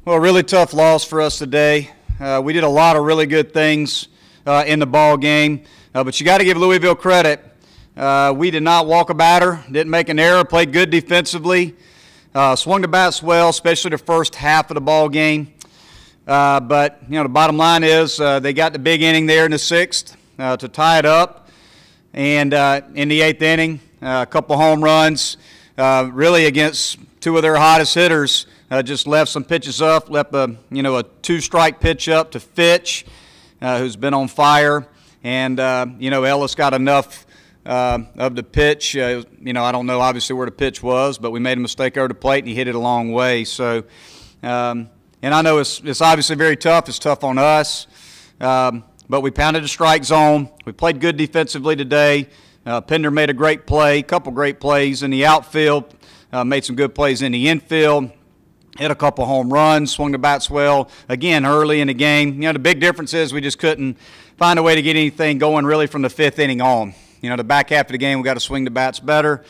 Well, a really tough loss for us today. We did a lot of really good things in the ball game, but you got to give Louisville credit. We did not walk a batter, didn't make an error, played good defensively, swung the bats well, especially the first half of the ball game. But the bottom line is they got the big inning there in the sixth to tie it up, and in the eighth inning, a couple home runs, really against two of their hottest hitters. Just left some pitches up, left a two-strike pitch up to Fitch, who's been on fire, and Ellis got enough of the pitch. I don't know obviously where the pitch was, but we made a mistake over the plate and he hit it a long way. So, and I know it's obviously very tough. It's tough on us, but we pounded the strike zone. We played good defensively today. Pender made a great play, a couple great plays in the outfield, made some good plays in the infield. Hit a couple home runs, swung the bats well, again, early in the game. The big difference is we just couldn't find a way to get anything going really from the fifth inning on. The back half of the game, we got to swing the bats better.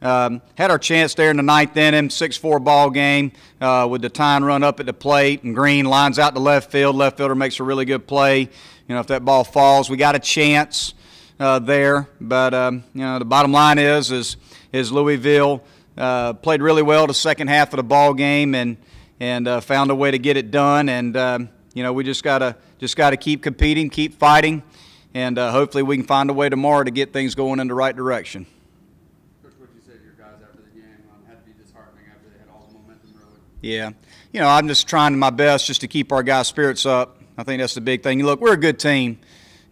Had our chance there in the ninth inning, 6-4 ball game with the tying run up at the plate, and Green lines out to left field. Left fielder makes a really good play. If that ball falls, we got a chance there. But, the bottom line is Louisville played really well the second half of the ball game and found a way to get it done. And we just gotta keep competing, keep fighting, and hopefully we can find a way tomorrow to get things going in the right direction. Coach, what you say to your guys after the game had to be disheartening after they had all the momentum, really. Yeah, I'm just trying my best just to keep our guys' spirits up. I think that's the big thing. Look, we're a good team,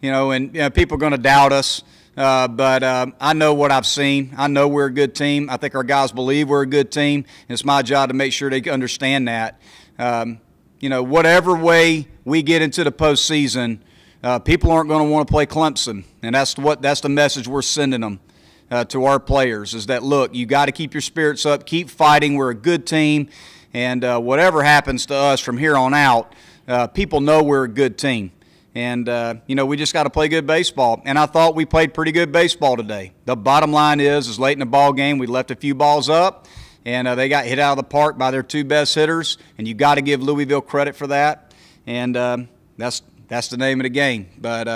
and people are going to doubt us. But I know what I've seen. I know we're a good team. I think our guys believe we're a good team. And it's my job to make sure they understand that. Whatever way we get into the postseason, people aren't going to want to play Clemson. And that's the message we're sending them to our players is that, look, you got to keep your spirits up, keep fighting. We're a good team. And whatever happens to us from here on out, people know we're a good team. And, we just got to play good baseball. And I thought we played pretty good baseball today. The bottom line is late in the ball game, we left a few balls up, and they got hit out of the park by their two best hitters. And you got to give Louisville credit for that. And that's the name of the game. But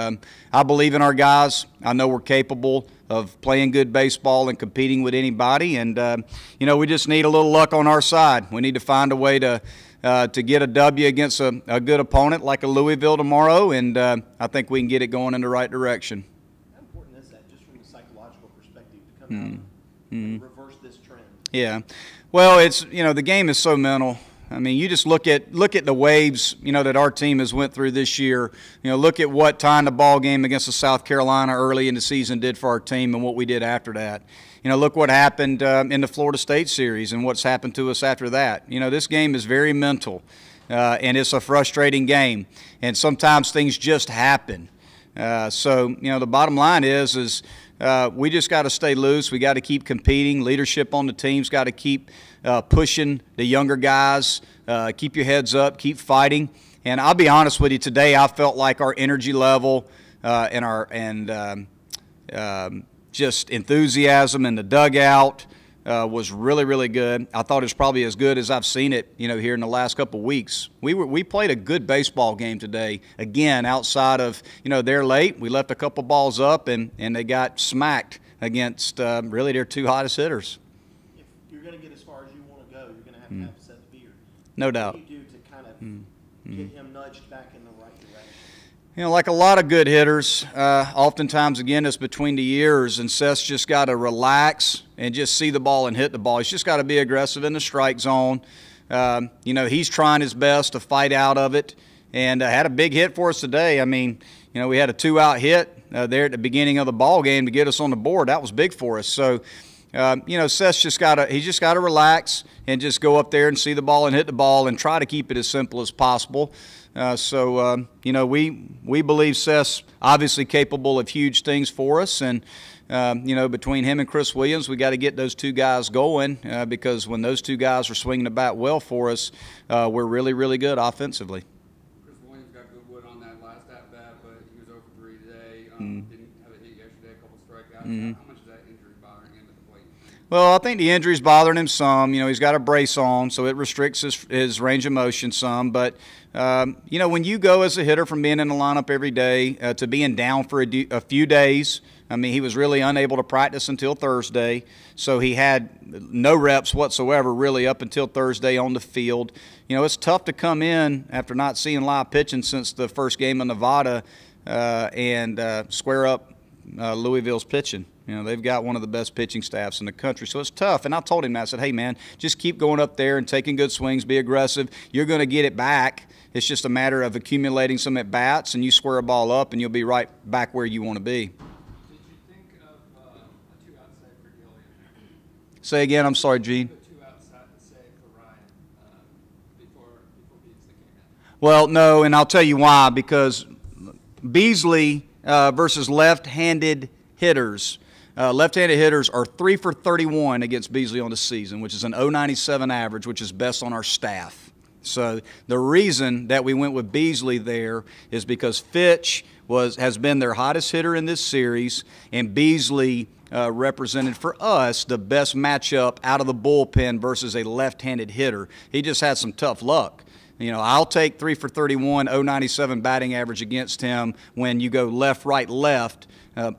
I believe in our guys. I know we're capable of playing good baseball and competing with anybody. And, we just need a little luck on our side. We need to find a way to get a W against a good opponent like a Louisville tomorrow, and I think we can get it going in the right direction. How important is that, just from a psychological perspective, to come out and reverse this trend? Yeah. Well, it's the game is so mental. I mean, you just look at the waves that our team has went through this year. Look at what tying the ball game against the South Carolina early in the season did for our team and what we did after that. Look what happened in the Florida State series and what's happened to us after that. This game is very mental, and it's a frustrating game. And sometimes things just happen. So the bottom line is we just got to stay loose. We got to keep competing. Leadership on the team's got to keep pushing the younger guys. Keep your heads up. Keep fighting. And I'll be honest with you, today I felt like our energy level just enthusiasm in the dugout was really, really good. I thought it was probably as good as I've seen it, here in the last couple of weeks. We played a good baseball game today. Again, outside of, they're late. We left a couple balls up, and they got smacked against really their two hottest hitters. If you're going to get as far as you want to go, you're going to have Seth Beard. No doubt. What do you do to kind of get him nudged back in the right direction? Like a lot of good hitters, oftentimes, again, it's between the ears, and Seth's just got to relax and just see the ball and hit the ball. He's just got to be aggressive in the strike zone. He's trying his best to fight out of it, and had a big hit for us today. I mean, we had a 2-out hit there at the beginning of the ball game to get us on the board. That was big for us. So, Seth's just got to relax and just go up there and see the ball and hit the ball and try to keep it as simple as possible. We believe Seth's obviously capable of huge things for us, and between him and Chris Williams, we got to get those two guys going because when those two guys are swinging the bat well for us, we're really, really good offensively. Chris Williams got good wood on that last at bat, but he was 0 for 3 today. Didn't have a hit yesterday, a couple strikeouts. How much is that injury bothering him at the plate? Well, I think the injury's bothering him some. You know, he's got a brace on, so it restricts his range of motion some. But, you know, when you go as a hitter from being in the lineup every day to being down for a few days, I mean, he was really unable to practice until Thursday, so he had no reps whatsoever really up until Thursday on the field. You know, it's tough to come in after not seeing live pitching since the first game of Nevada and square up Louisville's pitching. You know, they've got one of the best pitching staffs in the country, so it's tough. And I told him that. I said, hey, man, just keep going up there and taking good swings, be aggressive. You're going to get it back. It's just a matter of accumulating some at-bats, and you square a ball up, and you'll be right back where you want to be. Did you think of a two-out save for Gilliam? Say again. I'm sorry, Gene. The two-out save for Ryan before Beasley came in. Well, no, and I'll tell you why. Because Beasley versus left-handed hitters. Left-handed hitters are 3 for 31 against Beasley on the season, which is an .097 average, which is best on our staff. So the reason that we went with Beasley there is because Fitch has been their hottest hitter in this series, and Beasley represented for us the best matchup out of the bullpen versus a left-handed hitter. He just had some tough luck. You know, I'll take 3 for 31, .097 batting average against him when you go left, right, left.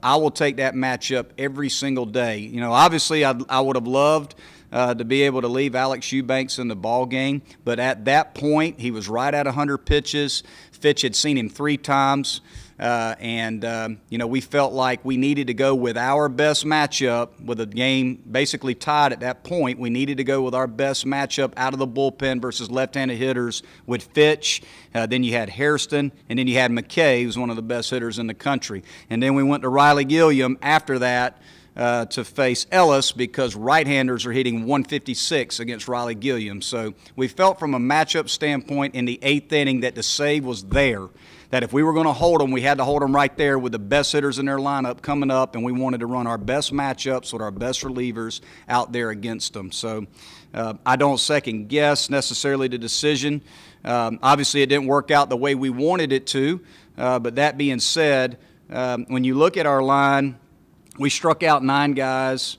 I will take that matchup every single day. You know, obviously I would have loved to be able to leave Alex Eubanks in the ball game, but at that point he was right at 100 pitches. Fitch had seen him 3 times. You know, we felt like we needed to go with our best matchup with a game basically tied at that point. We needed to go with our best matchup out of the bullpen versus left-handed hitters with Fitch. Then you had Hairston, and then you had McKay, who's one of the best hitters in the country. And then we went to Riley Gilliam after that to face Ellis because right-handers are hitting 156 against Riley Gilliam. So we felt from a matchup standpoint in the 8th inning that the save was there. That if we were going to hold them, we had to hold them right there with the best hitters in their lineup coming up, and we wanted to run our best matchups with our best relievers out there against them. So I don't second guess necessarily the decision. Obviously, it didn't work out the way we wanted it to, but that being said, when you look at our line, we struck out 9 guys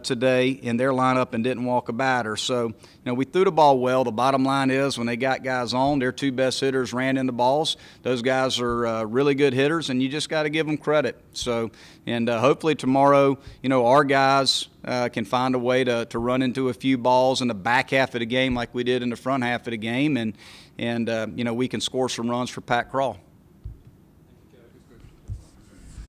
today in their lineup and didn't walk a batter. So, you know, we threw the ball well. The bottom line is when they got guys on, their 2 best hitters ran in the balls. Those guys are really good hitters, and you just got to give them credit. So, and hopefully tomorrow, you know, our guys can find a way to run into a few balls in the back half of the game like we did in the front half of the game, and you know, we can score some runs for Pat Crawl.